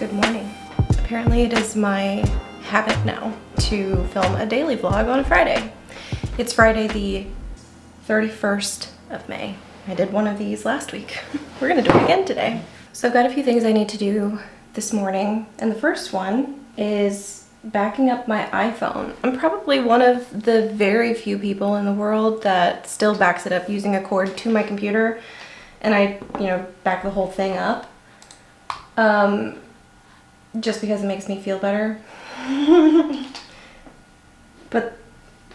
Good morning. Apparently it is my habit now to film a daily vlog on a Friday. It's Friday the 31st of May. I did one of these last week. We're gonna do it again today. So I've got a few things I need to do this morning, and the first one is backing up my iPhone. I'm probably one of the very few people in the world that still backs it up using a cord to my computer, and I, back the whole thing up. Just because it makes me feel better. But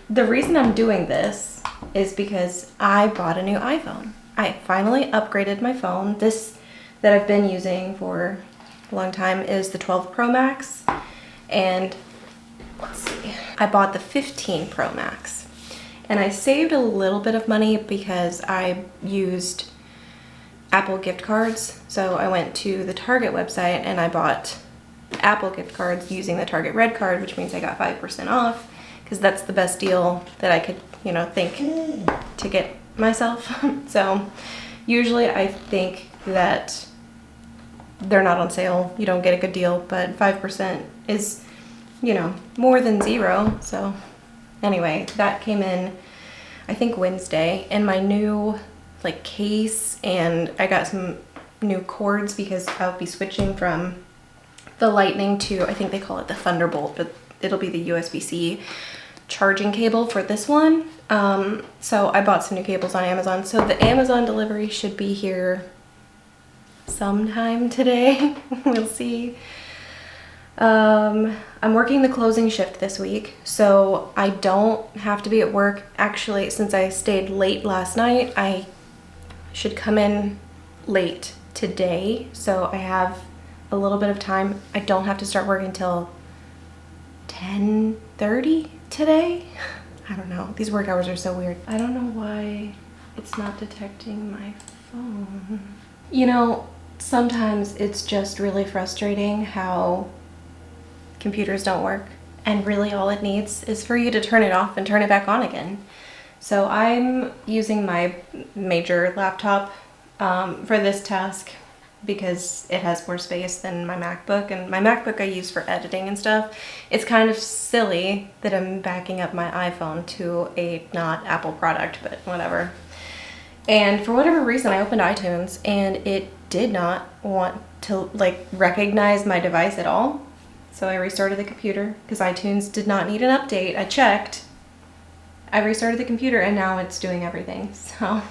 the reason I'm doing this is because I bought a new iPhone. I finally upgraded my phone. This that I've been using for a long time is the 12 Pro Max. And let's see, I bought the 15 Pro Max. And I saved a little bit of money because I used Apple gift cards. So I went to the Target website and I bought Apple gift cards using the Target Red card, which means I got 5% off because that's the best deal that I could, think to get myself. So usually I think that they're not on sale. You don't get a good deal, but 5% is, more than zero. So anyway, that came in, I think Wednesday, and my new case, and I got some new cords because I'll be switching from the Lightning to, I think they call it the Thunderbolt, but it'll be the USB-C charging cable for this one. So I bought some new cables on Amazon. So the Amazon delivery should be here sometime today. We'll see. I'm working the closing shift this week, so I don't have to be at work. Actually, since I stayed late last night, I should come in late today, so I have a little bit of time. I don't have to start work until 10:30 today. I don't know. These work hours are so weird. I don't know why it's not detecting my phone. Sometimes it's just really frustrating how computers don't work, and really all it needs is for you to turn it off and turn it back on again. So I'm using my major laptop for this task because it has more space than my MacBook, and my MacBook I use for editing and stuff. It's kind of silly that I'm backing up my iPhone to a not Apple product, but whatever. And for whatever reason, I opened iTunes and it did not want to recognize my device at all. So I restarted the computer because iTunes did not need an update. I checked. I restarted the computer and now it's doing everything. So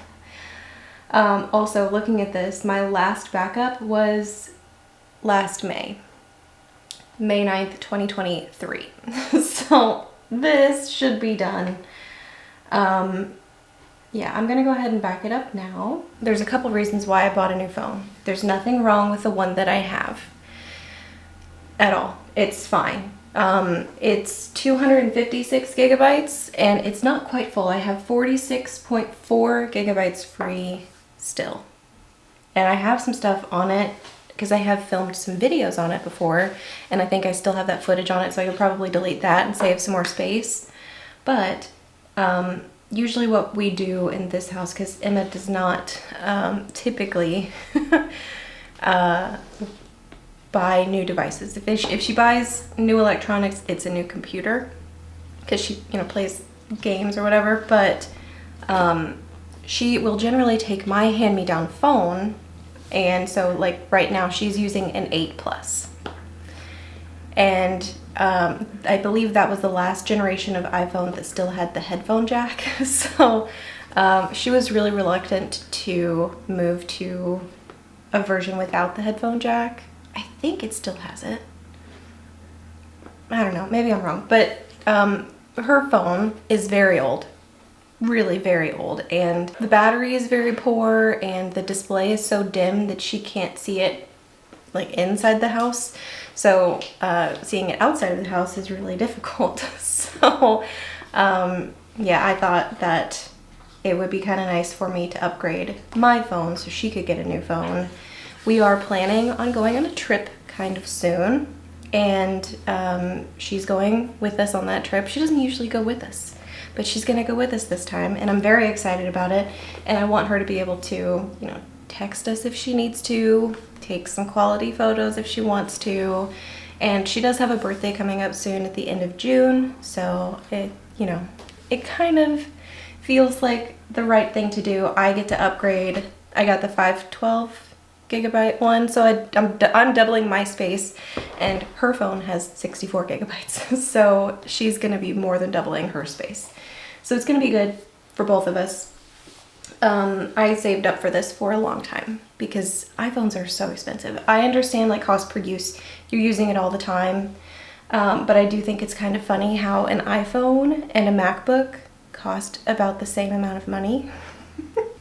also looking at this, my last backup was last May 9th, 2023. So this should be done. Yeah, I'm gonna go ahead and back it up now. There's a couple reasons why I bought a new phone. There's nothing wrong with the one that I have at all. It's fine. It's 256 gigabytes and it's not quite full. I have 46.4 gigabytes free still. And I have some stuff on it because I have filmed some videos on it before, and I think I still have that footage on it, so I could probably delete that and save some more space. But usually what we do in this house, because Emma does not typically buy new devices. If she buys new electronics, it's a new computer because she plays games or whatever, but she will generally take my hand-me-down phone, and so right now she's using an 8 Plus, and I believe that was the last generation of iPhone that still had the headphone jack. So she was really reluctant to move to a version without the headphone jack. I think it still has it. I don't know, maybe I'm wrong, but her phone is very old, really very old, and the battery is very poor and the display is so dim that she can't see it inside the house. So seeing it outside of the house is really difficult. So yeah, I thought that it would be kind of nice for me to upgrade my phone so she could get a new phone. We are planning on going on a trip kind of soon, and she's going with us on that trip. She doesn't usually go with us, but she's gonna go with us this time, and I'm very excited about it, and I want her to be able to, text us if she needs to take some quality photos if she wants to. And she does have a birthday coming up soon at the end of June, so it, you know, it kind of feels like the right thing to do. I get to upgrade. I got the 512 gigabyte one, so I'm doubling my space, and her phone has 64 gigabytes, so she's gonna be more than doubling her space. So it's gonna be good for both of us. I saved up for this for a long time because iPhones are so expensive. I understand like cost per use, you're using it all the time, but I do think it's kind of funny how an iPhone and a MacBook cost about the same amount of money.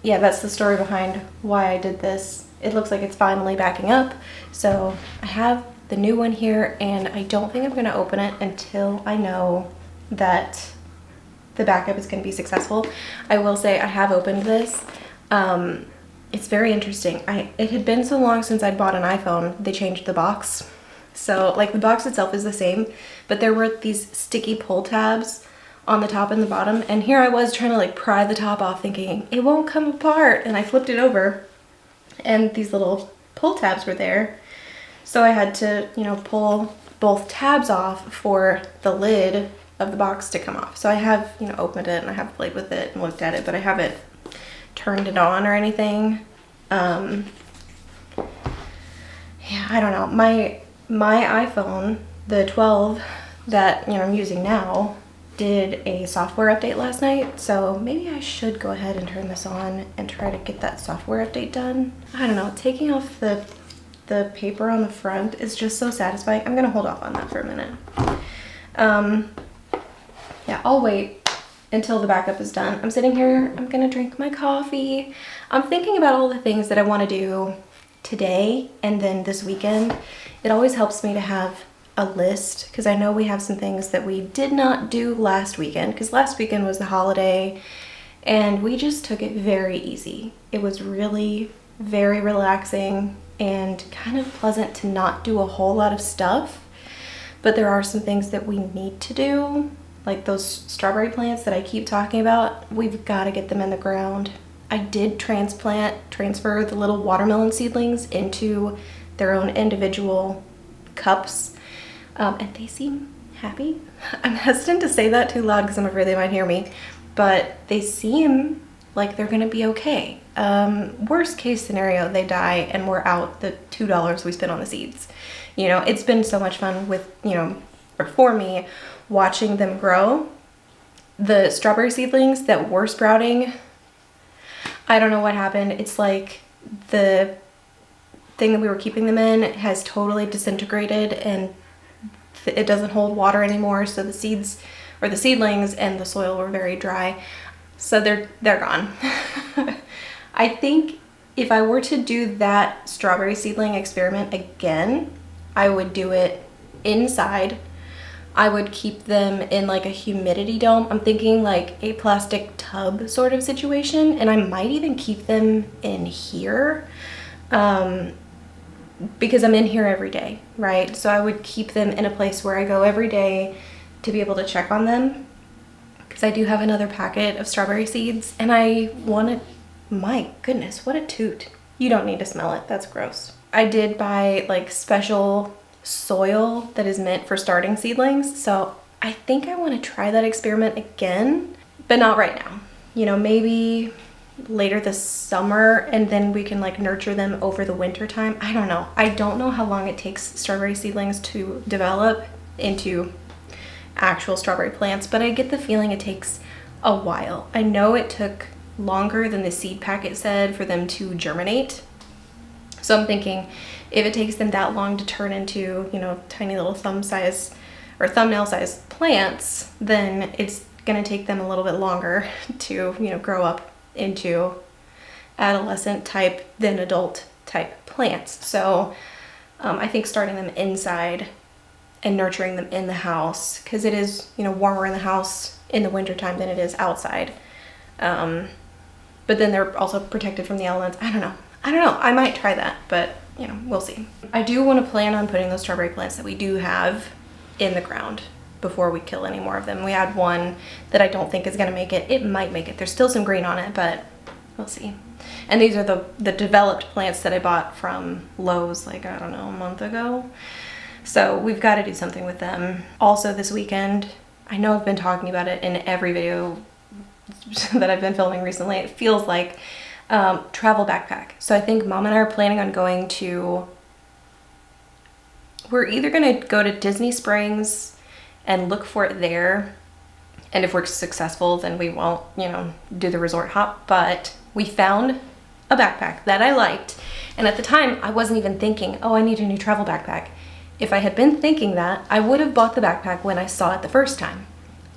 Yeah, that's the story behind why I did this. It looks like it's finally backing up. So I have the new one here, and I don't think I'm gonna open it until I know that the backup is gonna be successful. I will say I have opened this. It's very interesting. It had been so long since I'd bought an iPhone, they changed the box. So like the box itself is the same, but there were these sticky pull tabs on the top and the bottom, and here I was trying to like pry the top off thinking it won't come apart, and I flipped it over and these little pull tabs were there. So I had to, you know, pull both tabs off for the lid of the box to come off. So I have, you know, opened it and I have played with it and looked at it, but I haven't turned it on or anything. Yeah, I don't know. My iPhone, the 12 that, you know, I'm using now, did a software update last night, so maybe I should go ahead and turn this on and try to get that software update done. I don't know, taking off the paper on the front is just so satisfying. I'm gonna hold off on that for a minute. Yeah, I'll wait until the backup is done. I'm sitting here, I'm gonna drink my coffee. I'm thinking about all the things that I wanna do today and then this weekend. It always helps me to have a list, because I know we have some things that we did not do last weekend, because last weekend was the holiday and we just took it very easy. It was really very relaxing and kind of pleasant to not do a whole lot of stuff, but there are some things that we need to do, like those strawberry plants that I keep talking about. We've got to get them in the ground. I did transfer the little watermelon seedlings into their own individual cups. And they seem happy. I'm hesitant to say that too loud because I'm afraid they might hear me, but they seem like they're gonna be okay. Worst case scenario, they die and we're out the $2 we spent on the seeds. You know, it's been so much fun with, you know, or for me, watching them grow. The strawberry seedlings that were sprouting, I don't know what happened. It's like the thing that we were keeping them in has totally disintegrated and it doesn't hold water anymore, so the seeds or the seedlings and the soil were very dry, so they're gone. I think if I were to do that strawberry seedling experiment again, I would do it inside. I would keep them in like a humidity dome. I'm thinking like a plastic tub sort of situation, and I might even keep them in here. Because I'm in here every day, right? So I would keep them in a place where I go every day to be able to check on them, because I do have another packet of strawberry seeds and I want to, my goodness, what a toot. You don't need to smell it, that's gross. I did buy like special soil that is meant for starting seedlings, so I think I want to try that experiment again, but not right now. You know, maybe later this summer, and then we can like nurture them over the winter time. I don't know. I don't know how long it takes strawberry seedlings to develop into actual strawberry plants, but I get the feeling it takes a while. I know it took longer than the seed packet said for them to germinate. So I'm thinking if it takes them that long to turn into, you know, tiny little thumb size or thumbnail size plants, then it's gonna take them a little bit longer to, you know, grow up into adolescent type then adult type plants. So I think starting them inside and nurturing them in the house, because it is, you know, warmer in the house in the wintertime than it is outside, but then they're also protected from the elements. I don't know, I might try that, but you know, we'll see. I do want to plan on putting those strawberry plants that we do have in the ground before we kill any more of them. We had one that I don't think is gonna make it. It might make it. There's still some green on it, but we'll see. And these are the developed plants that I bought from Lowe's, like, I don't know, a month ago. So we've got to do something with them. Also this weekend, I know I've been talking about it in every video that I've been filming recently. It feels like travel backpack. So I think Mom and I are planning on going to, we're either going to go to Disney Springs and look for it there. And if we're successful, then we won't, you know, do the resort hop. But we found a backpack that I liked. And at the time, I wasn't even thinking, oh, I need a new travel backpack. If I had been thinking that, I would have bought the backpack when I saw it the first time.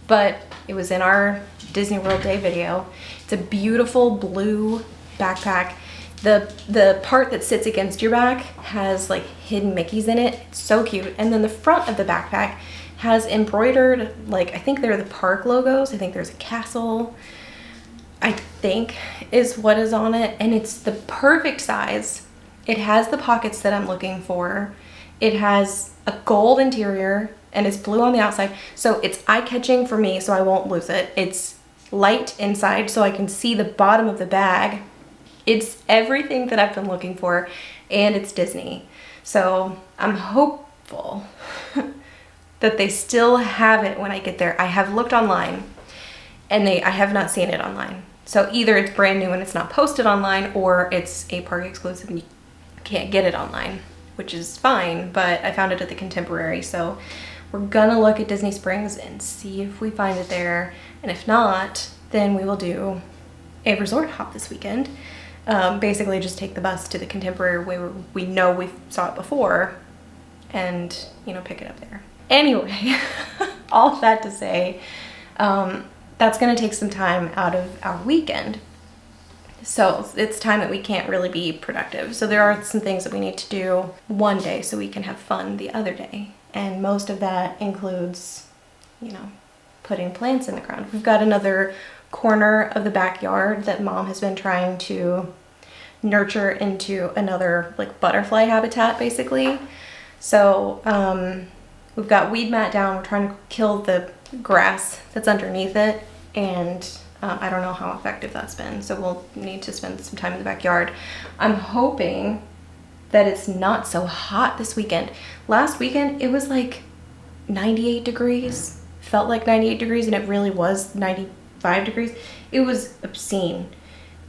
But it was in our Disney World Day video. It's a beautiful blue backpack. The part that sits against your back has like hidden Mickeys in it. It's so cute. And then the front of the backpack has embroidered, like, I think they're the park logos. I think there's a castle, I think is what is on it. And it's the perfect size. It has the pockets that I'm looking for. It has a gold interior and it's blue on the outside. So it's eye-catching for me, so I won't lose it. It's light inside so I can see the bottom of the bag. It's everything that I've been looking for, and it's Disney. So I'm hopeful that they still have it when I get there. I have looked online and I have not seen it online. So either it's brand new and it's not posted online, or it's a park exclusive and you can't get it online, which is fine, but I found it at the Contemporary. So we're gonna look at Disney Springs and see if we find it there. And if not, then we will do a resort hop this weekend. Basically just take the bus to the Contemporary where we know we saw it before and, you know, pick it up there. Anyway, all of that to say, that's gonna take some time out of our weekend. So it's time that we can't really be productive. So there are some things that we need to do one day so we can have fun the other day. And most of that includes, you know, putting plants in the ground. We've got another corner of the backyard that Mom has been trying to nurture into another like butterfly habitat basically. So we've got weed mat down. We're trying to kill the grass that's underneath it, and I don't know how effective that's been, so we'll need to spend some time in the backyard. I'm hoping that it's not so hot this weekend. Last weekend it was like 98 degrees, felt like 98 degrees, and it really was 95 degrees. It was obscene.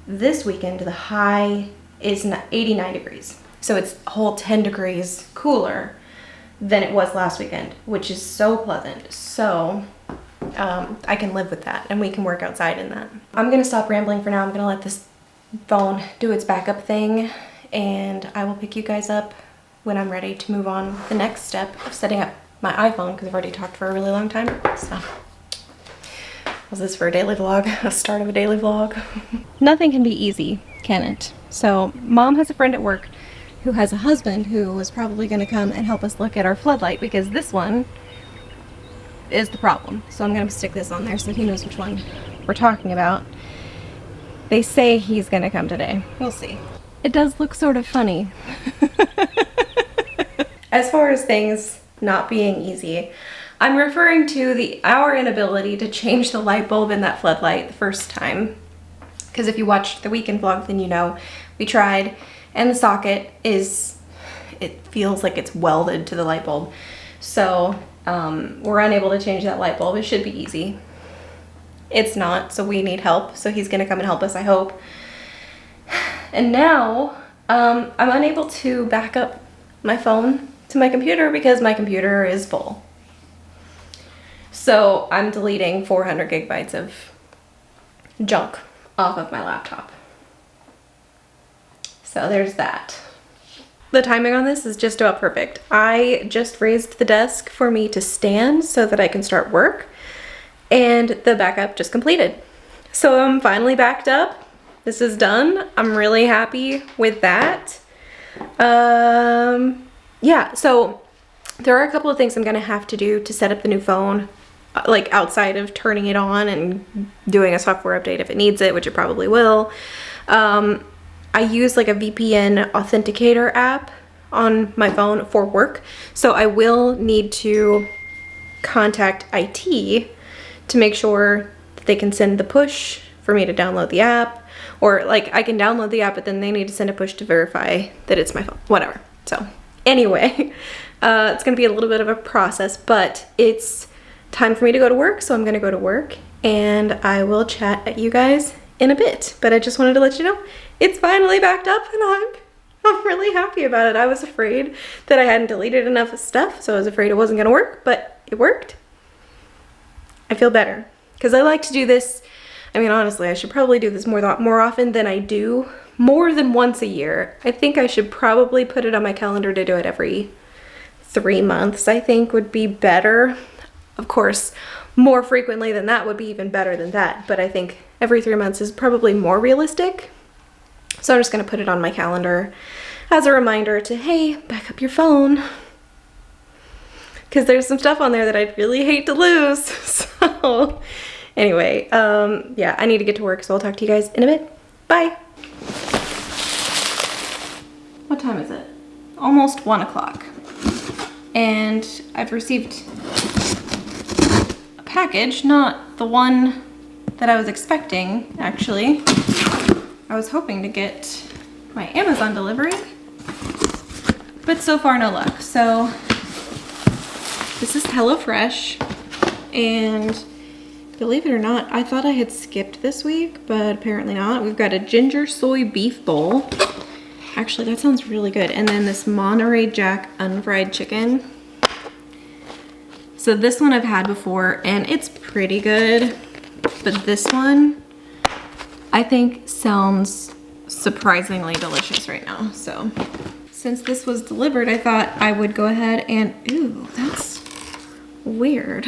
This weekend the high is 89 degrees, so it's a whole 10 degrees cooler than it was last weekend, which is so pleasant. So I can live with that, and we can work outside in that. I'm gonna stop rambling for now. I'm gonna let this phone do its backup thing, and I will pick you guys up when I'm ready to move on with the next step of setting up my iPhone, because I've already talked for a really long time. So was this for a daily vlog? A start of a daily vlog? Nothing can be easy, can it? So Mom has a friend at work who has a husband who was probably gonna come and help us look at our floodlight, because this one is the problem. So I'm gonna stick this on there so he knows which one we're talking about. They say he's gonna come today. We'll see. It does look sort of funny. As far as things not being easy, I'm referring to our inability to change the light bulb in that floodlight the first time. Because if you watched the weekend vlog, then you know we tried, and the socket it feels like it's welded to the light bulb. So we're unable to change that light bulb. It should be easy. It's not, so we need help. So he's gonna come and help us, I hope. And now I'm unable to back up my phone to my computer because my computer is full. So I'm deleting 400 gigabytes of junk off of my laptop. So there's that. The timing on this is just about perfect. I just raised the desk for me to stand so that I can start work, and the backup just completed. So I'm finally backed up. This is done. I'm really happy with that. Yeah, so there are a couple of things I'm gonna have to do to set up the new phone, like outside of turning it on and doing a software update if it needs it, which it probably will. I use like a VPN authenticator app on my phone for work, so I will need to contact IT to make sure that they can send the push for me to download the app, Or like I can download the app, but then they need to send a push to verify that it's my phone, whatever. So anyway, it's gonna be a little bit of a process, but it's time for me to go to work. So I'm gonna go to work and I will chat at you guys in a bit. But I just wanted to let you know, it's finally backed up and I'm really happy about it. I was afraid that I hadn't deleted enough stuff, so I was afraid it wasn't gonna work, but it worked. I feel better because I like to do this. I mean, honestly, I should probably do this more often than I do, more than once a year. I think I should probably put it on my calendar to do it every 3 months, I think would be better. Of course, more frequently than that would be even better than that, but I think every 3 months is probably more realistic. So I'm just gonna put it on my calendar as a reminder to, hey, back up your phone. Because there's some stuff on there that I'd really hate to lose. So anyway, yeah, I need to get to work, so I'll talk to you guys in a bit. Bye. What time is it? Almost 1 o'clock. And I've received a package, not the one that I was expecting, actually. I was hoping to get my Amazon delivery, but so far no luck. So this is HelloFresh, and believe it or not, I thought I had skipped this week, but apparently not. We've got a ginger soy beef bowl. Actually, that sounds really good. And then this Monterey Jack unfried chicken. So this one I've had before, and it's pretty good, but this one I think sounds surprisingly delicious right now. So since this was delivered, I thought I would go ahead and, ooh, that's weird.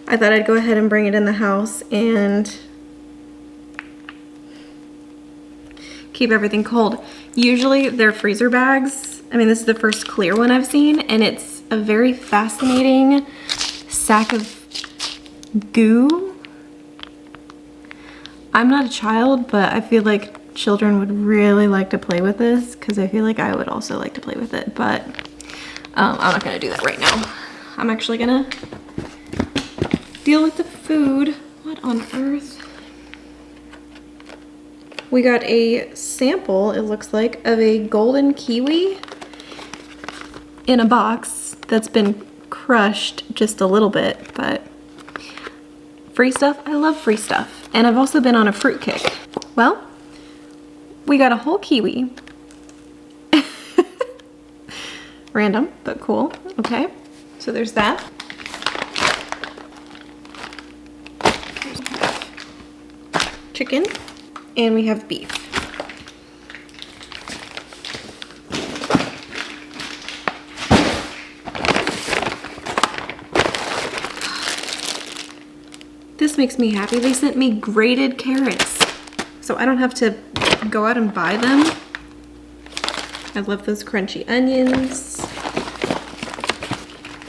I thought I'd go ahead and bring it in the house and keep everything cold. Usually they're freezer bags. I mean, this is the first clear one I've seen, and it's a very fascinating sack of goo. I'm not a child, but I feel like children would really like to play with this because I feel like I would also like to play with it, but I'm not gonna do that right now. I'm actually gonna deal with the food. What on earth? We got a sample, it looks like, of a golden kiwi in a box that's been crushed just a little bit, but free stuff, I love free stuff. And I've also been on a fruit kick. Well, we got a whole kiwi. Random, but cool. Okay, so there's that. Chicken, and we have beef. This makes me happy. They sent me grated carrots, so I don't have to go out and buy them. I love those crunchy onions.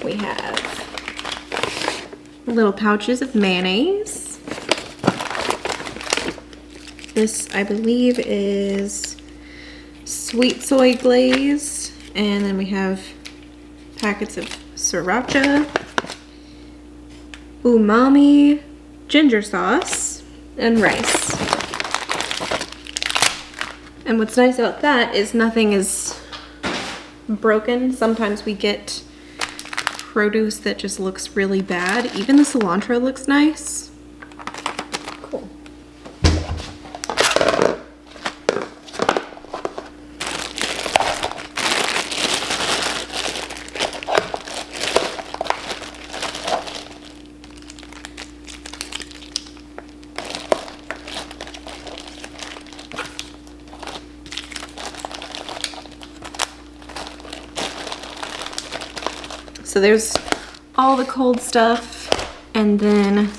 We have little pouches of mayonnaise. This, I believe, is sweet soy glaze. And then we have packets of sriracha, umami, ginger sauce, and rice. And what's nice about that is nothing is broken. Sometimes we get produce that just looks really bad. Even the cilantro looks nice. Cool. So there's all the cold stuff, and then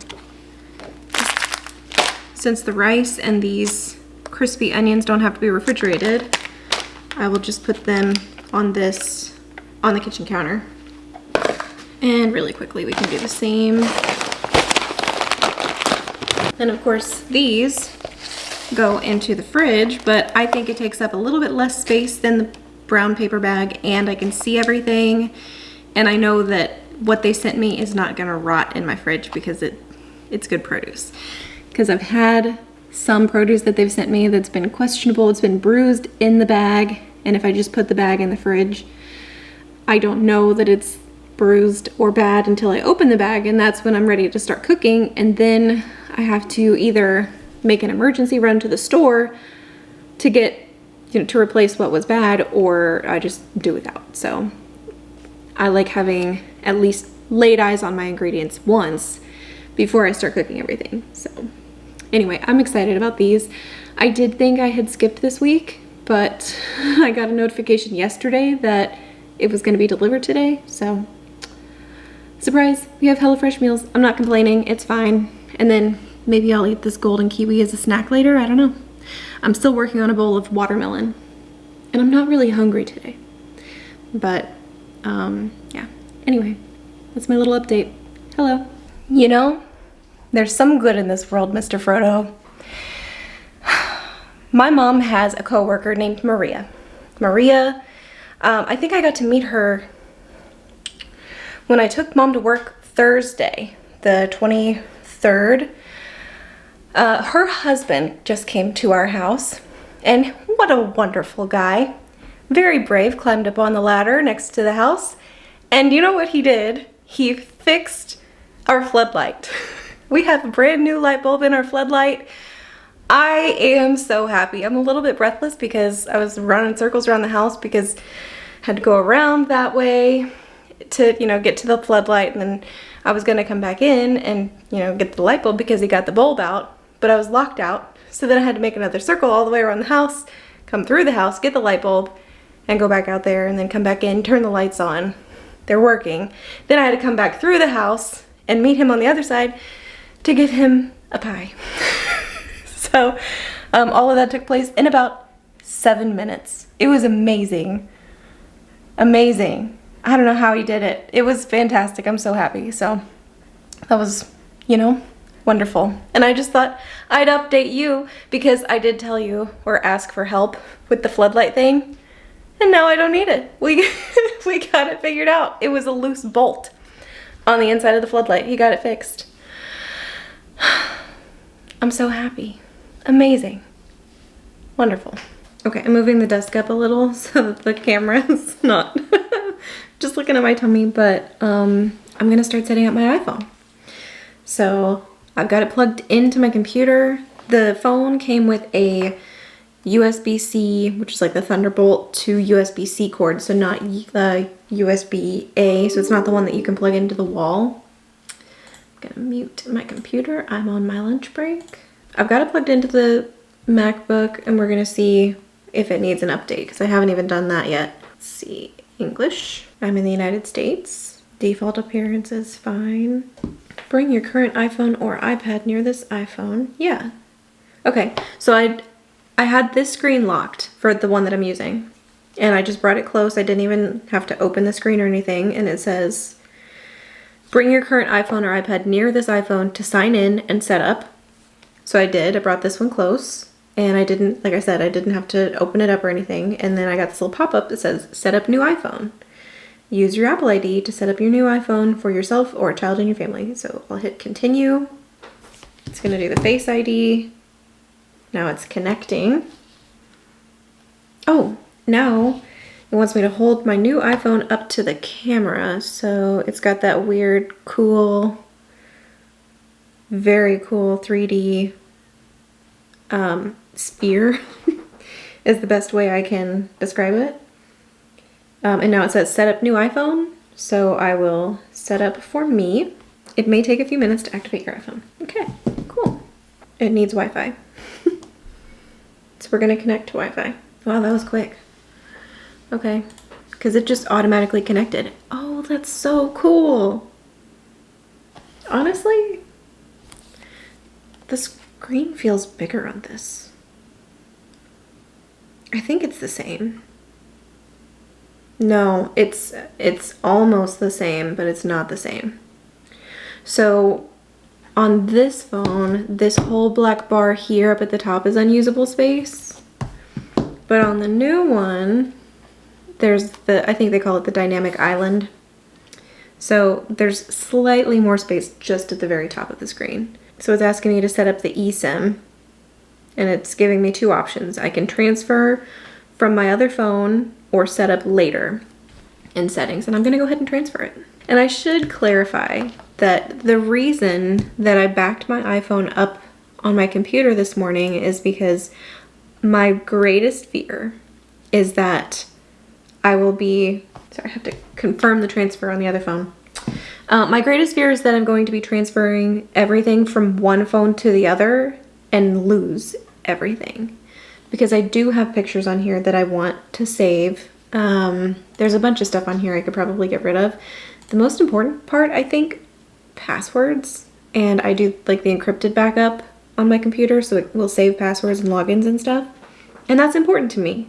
since the rice and these crispy onions don't have to be refrigerated, I will just put them on this, on the kitchen counter. And really quickly we can do the same. And of course these go into the fridge, but I think it takes up a little bit less space than the brown paper bag, and I can see everything. And I know that what they sent me is not gonna rot in my fridge because it's good produce. Because I've had some produce that they've sent me that's been questionable. It's been bruised in the bag, and if I just put the bag in the fridge, I don't know that it's bruised or bad until I open the bag, and that's when I'm ready to start cooking, and then I have to either make an emergency run to the store to get, to replace what was bad, or I just do without. So I like having at least laid eyes on my ingredients once before I start cooking everything. So anyway, I'm excited about these. I did think I had skipped this week, but I got a notification yesterday that it was going to be delivered today. So surprise, we have HelloFresh meals. I'm not complaining, it's fine. And then maybe I'll eat this golden kiwi as a snack later, I don't know. I'm still working on a bowl of watermelon, and I'm not really hungry today. But yeah, anyway, that's my little update. Hello. You know, there's some good in this world, Mr. Frodo. My mom has a coworker named Maria. Maria, I think I got to meet her when I took Mom to work Thursday, the 23rd. Her husband just came to our house, and what a wonderful guy. Very brave, climbed up on the ladder next to the house, and you know what he did? He fixed our floodlight. We have a brand new light bulb in our floodlight. I am so happy. I'm a little bit breathless because I was running circles around the house because I had to go around that way to, get to the floodlight, and then I was gonna come back in and, get the light bulb because he got the bulb out, but I was locked out. So then I had to make another circle all the way around the house, come through the house, get the light bulb, and go back out there, and then come back in, turn the lights on. They're working. Then I had to come back through the house and meet him on the other side to give him a pie. So all of that took place in about 7 minutes. It was amazing. Amazing. I don't know how he did it. It was fantastic. I'm so happy. So that was, wonderful. And I just thought I'd update you because I did tell you or ask for help with the floodlight thing. And now I don't need it. We got it figured out. It was a loose bolt on the inside of the floodlight. He got it fixed. I'm so happy. Amazing. Wonderful. Okay, I'm moving the desk up a little so that the camera's not just looking at my tummy, but I'm gonna start setting up my iPhone. So I've got it plugged into my computer. The phone came with a USB-C, which is like the Thunderbolt to USB-C cord, so not the USB-A, so it's not the one that you can plug into the wall. I'm gonna mute my computer. I'm on my lunch break. I've got it plugged into the MacBook, and we're gonna see if it needs an update because I haven't even done that yet. Let's see, English. I'm in the United States. Default appearance is fine. Bring your current iPhone or iPad near this iPhone. Yeah. Okay, so I had this screen locked for the one that I'm using, and I just brought it close. I didn't even have to open the screen or anything, and it says, bring your current iPhone or iPad near this iPhone to sign in and set up. So I did. I brought this one close, and I didn't, like I said, I didn't have to open it up or anything, and then I got this little pop-up that says, set up new iPhone. Use your Apple ID to set up your new iPhone for yourself or a child in your family. So I'll hit continue. It's gonna do the Face ID. Now it's connecting. Oh, now it wants me to hold my new iPhone up to the camera. So it's got that weird, cool, very cool 3D sphere is the best way I can describe it. And now it says set up new iPhone. So I will set up for me. It may take a few minutes to activate your iPhone. Okay, cool. It needs Wi-Fi. So we're gonna connect to Wi-Fi. Wow, that was quick. Okay, because it just automatically connected. Oh, that's so cool. Honestly, the screen feels bigger on this. I think it's the same. No, it's almost the same, but it's not the same. So on this phone, this whole black bar here up at the top is unusable space. But on the new one, there's I think they call it the dynamic island. So there's slightly more space just at the very top of the screen. So it's asking me to set up the eSIM. and it's giving me two options. I can transfer from my other phone or set up later in settings, and I'm gonna go ahead and transfer it. And I should clarify that the reason that I backed my iPhone up on my computer this morning is because my greatest fear is that I will be, sorry, I have to confirm the transfer on the other phone. My greatest fear is that I'm going to be transferring everything from one phone to the other and lose everything. Because I do have pictures on here that I want to save. There's a bunch of stuff on here I could probably get rid of. The most important part, I think, passwords. And I do like the encrypted backup on my computer, so it will save passwords and logins and stuff. And that's important to me.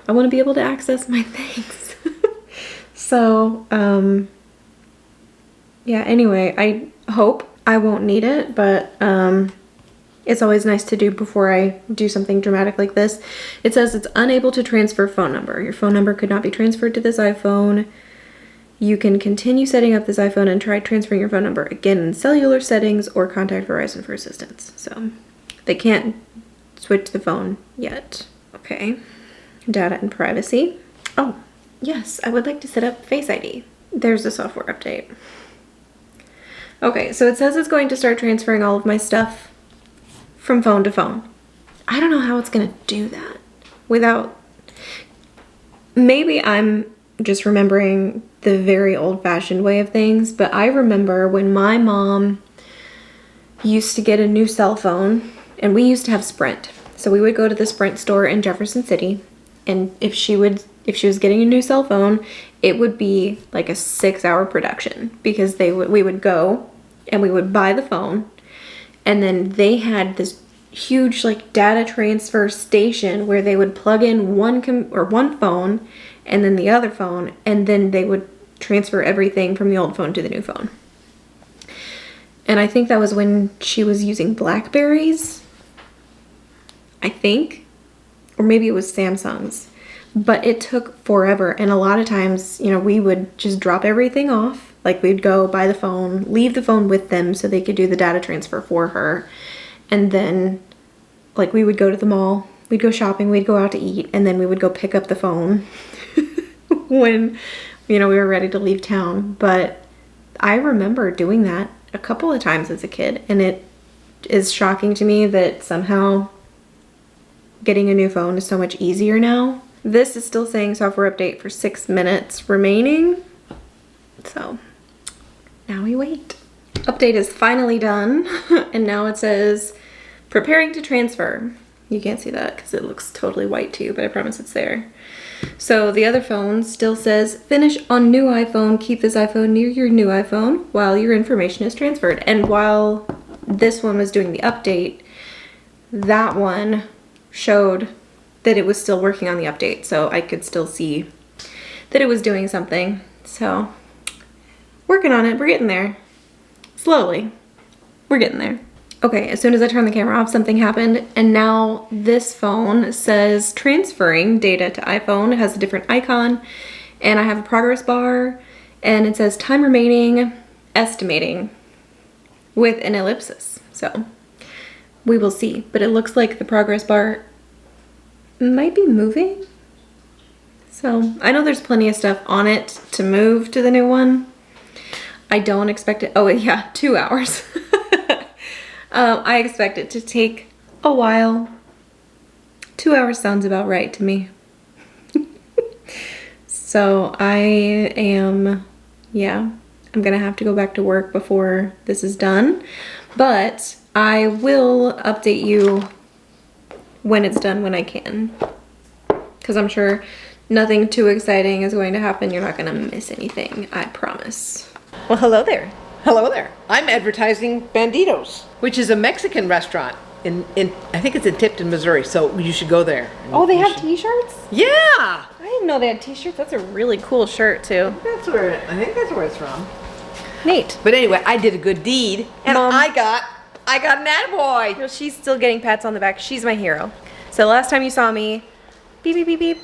I want to be able to access my things. So, yeah, anyway, I hope I won't need it, but it's always nice to do before I do something dramatic like this. It says it's unable to transfer phone number. Your phone number could not be transferred to this iPhone. You can continue setting up this iPhone and try transferring your phone number again in cellular settings or contact Verizon for assistance. So they can't switch the phone yet. Okay. Data and privacy. Oh, yes, I would like to set up Face ID. There's a software update. Okay, so it says it's going to start transferring all of my stuff from phone to phone. I don't know how it's gonna do that without, maybe I'm just remembering the very old-fashioned way of things, but I remember when my mom used to get a new cell phone, and we used to have Sprint. So we would go to the Sprint store in Jefferson City, and if she was getting a new cell phone, it would be like a 6-hour production, because we would go and we would buy the phone, and then they had this huge like data transfer station where they would plug in one phone and then the other phone, and then they would transfer everything from the old phone to the new phone. And I think that was when she was using Blackberries, I think, or maybe it was Samsung's. But it took forever, and a lot of times, you know, we would just drop everything off. Like, we'd go buy the phone, leave the phone with them so they could do the data transfer for her. And then, like, we would go to the mall, we'd go shopping, we'd go out to eat, and then we would go pick up the phone when, you know, we were ready to leave town. But I remember doing that a couple of times as a kid, and it is shocking to me that somehow getting a new phone is so much easier now. This is still saying software update for 6 minutes remaining. So now we wait. Update is finally done. And now it says preparing to transfer. You can't see that because it looks totally white to you, but I promise it's there. So the other phone still says finish on new iPhone. Keep this iPhone near your new iPhone while your information is transferred. And while this one was doing the update, that one showed that it was still working on the update, so I could still see that it was doing something. So, working on it, we're getting there. Slowly, we're getting there. Okay, as soon as I turned the camera off, something happened, and now this phone says transferring data to iPhone. It has a different icon, and I have a progress bar, and it says time remaining, estimating, with an ellipsis. So, we will see, but it looks like the progress bar might be moving. So I know there's plenty of stuff on it to move to the new one. I don't expect it, oh yeah, 2 hours. I expect it to take a while. 2 hours sounds about right to me. So I'm gonna have to go back to work before this is done, but I will update you when it's done when I can, because I'm sure nothing too exciting is going to happen. You're not going to miss anything, I promise. Well, hello there. Hello there. I'm advertising Banditos, which is a Mexican restaurant in I think it's in Tipton, Missouri, so you should go there. Oh, they have t-shirts? Yeah! I didn't know they had t-shirts. That's a really cool shirt, too. I think that's where it's from. Neat. But anyway, I did a good deed, and Mom. I got an attaboy. Well, she's still getting pats on the back. She's my hero. So last time you saw me, beep, beep, beep, beep.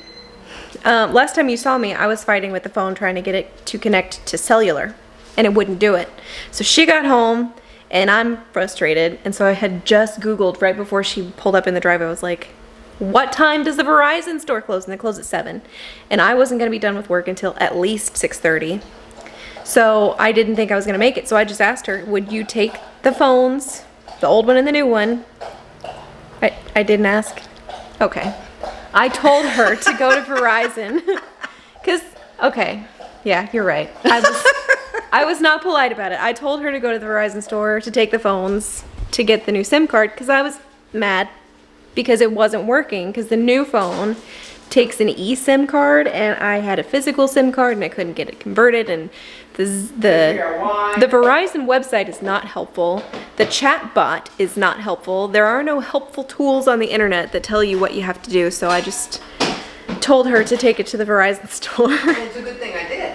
Last time you saw me, I was fighting with the phone trying to get it to connect to cellular, and it wouldn't do it. So she got home and I'm frustrated. And so I had just Googled right before she pulled up in the driveway. I was like, what time does the Verizon store close? And they close at 7. And I wasn't gonna be done with work until at least 6:30. So I didn't think I was gonna make it. So I just asked her, would you take the phones, the old one and the new one? I didn't ask. Okay. I told her to go to Verizon. Cause, okay, yeah, you're right. I was not polite about it. I told her to go to the Verizon store to take the phones to get the new SIM card because I was mad because it wasn't working because the new phone takes an eSIM card and I had a physical SIM card and I couldn't get it converted, and the Verizon website is not helpful. The chat bot is not helpful. There are no helpful tools on the internet that tell you what you have to do, so I just told her to take it to the Verizon store. It's a good thing I did.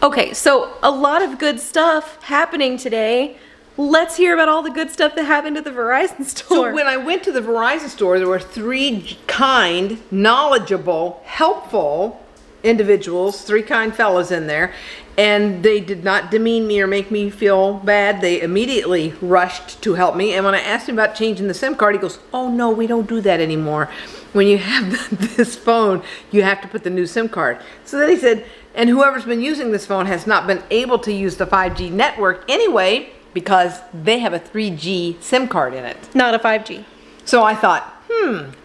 Okay, so a lot of good stuff happening today. Let's hear about all the good stuff that happened at the Verizon store. So when I went to the Verizon store, there were 3 kind, knowledgeable, helpful individuals, 3 kind fellas in there, and they did not demean me or make me feel bad. They immediately rushed to help me, and when I asked him about changing the SIM card, he goes, oh no, we don't do that anymore. When you have this phone, you have to put the new SIM card. So then he said, and whoever's been using this phone has not been able to use the 5G network anyway because they have a 3G SIM card in it. Not a 5G. So I thought,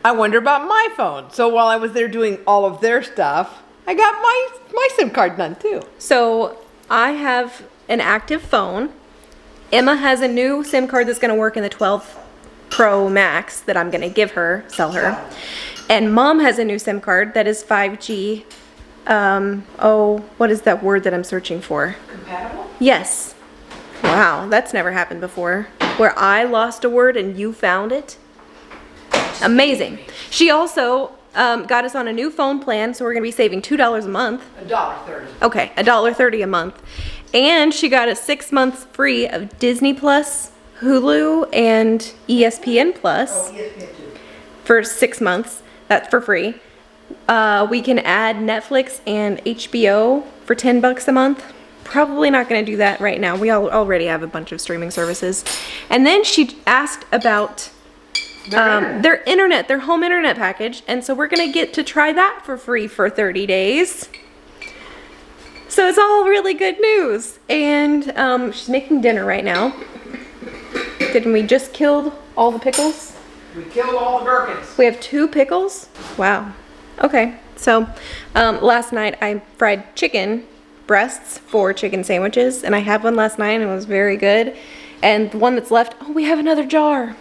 I wonder about my phone. So while I was there doing all of their stuff, I got my SIM card done too. So I have an active phone. Emma has a new SIM card that's going to work in the 12 Pro Max that I'm going to give her, sell her. And Mom has a new SIM card that is 5G. What is that word that I'm searching for? Compatible? Yes. Wow, that's never happened before. Where I lost a word and you found it. Amazing. She also got us on a new phone plan, so we're going to be saving $2 a month. $1.30. Okay, $1.30 a month. And she got us 6 months free of Disney Plus, Hulu, and ESPN Plus. Oh, ESPN too. For 6 months. That's for free. We can add Netflix and HBO for $10 a month. Probably not going to do that right now. We already have a bunch of streaming services. And then she asked about their home internet package, and so we're gonna get to try that for free for 30 days. So it's all really good news. And she's making dinner right now. Didn't we just kill all the pickles? We killed all the gherkins. We have 2 pickles? Wow. Okay, so last night I fried chicken breasts for chicken sandwiches, and I had one last night and it was very good. And the one that's left, oh, we have another jar.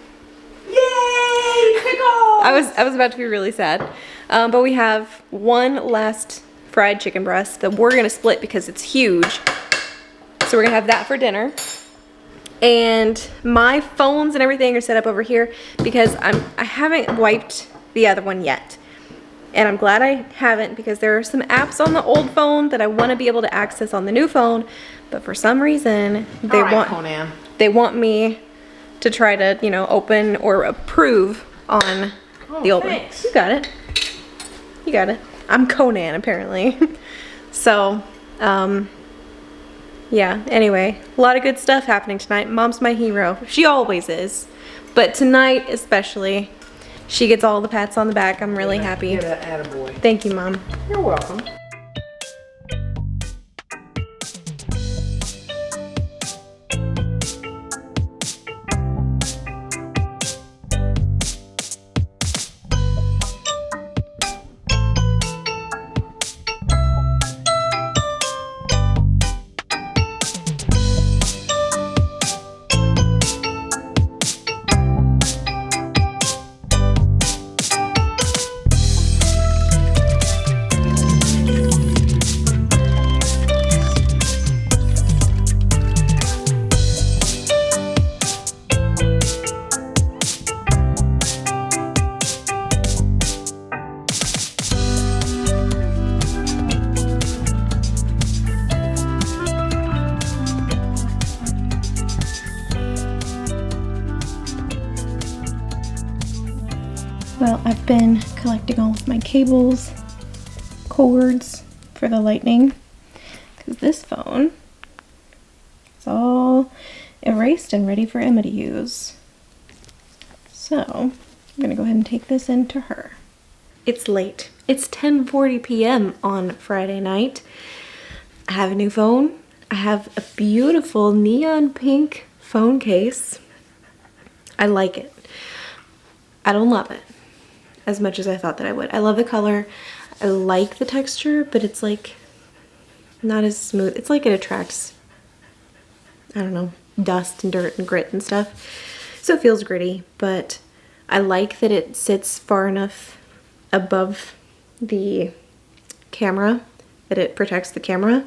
Yay! Pickles! I was about to be really sad. But we have one last fried chicken breast that we're gonna split because it's huge. So we're gonna have that for dinner. And my phones and everything are set up over here because I haven't wiped the other one yet. And I'm glad I haven't because there are some apps on the old phone that I want to be able to access on the new phone, but for some reason they want me to try to, you know, open or approve on the old one. You got it. You got it. I'm Conan apparently. So, yeah, anyway, a lot of good stuff happening tonight. Mom's my hero. She always is. But tonight especially, she gets all the pats on the back. I'm really happy. Give that attaboy. Thank you, Mom. You're welcome. Well, I've been collecting all of my cables, cords for the lightning, because this phone is all braced and ready for Emma to use. So I'm gonna go ahead and take this into her. It's late. It's 10:40 p.m. on Friday night. I have a new phone. I have a beautiful neon pink phone case. I like it. I don't love it as much as I thought that I would. I love the color. I like the texture, but it's like not as smooth. It's like it attracts, I don't know, dust and dirt and grit and stuff. So it feels gritty, but I like that it sits far enough above the camera that it protects the camera.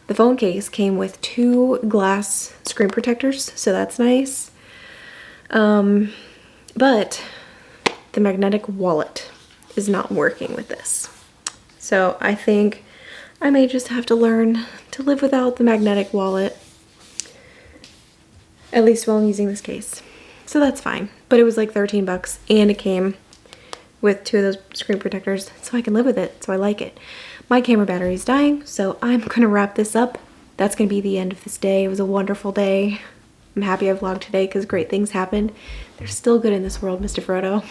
The phone case came with 2 glass screen protectors, so that's nice. But the magnetic wallet is not working with this. So I think I may just have to learn to live without the magnetic wallet, at least while I'm using this case. So that's fine. But it was like 13 bucks and it came with 2 of those screen protectors, so I can live with it, so I like it. My camera battery is dying, so I'm gonna wrap this up. That's gonna be the end of this day. It was a wonderful day. I'm happy I vlogged today because great things happened. There's still good in this world, Mr. Frodo.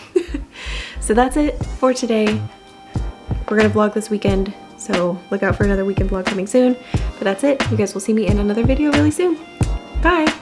So that's it for today. We're gonna vlog this weekend, so look out for another weekend vlog coming soon. But that's it. You guys will see me in another video really soon. Bye.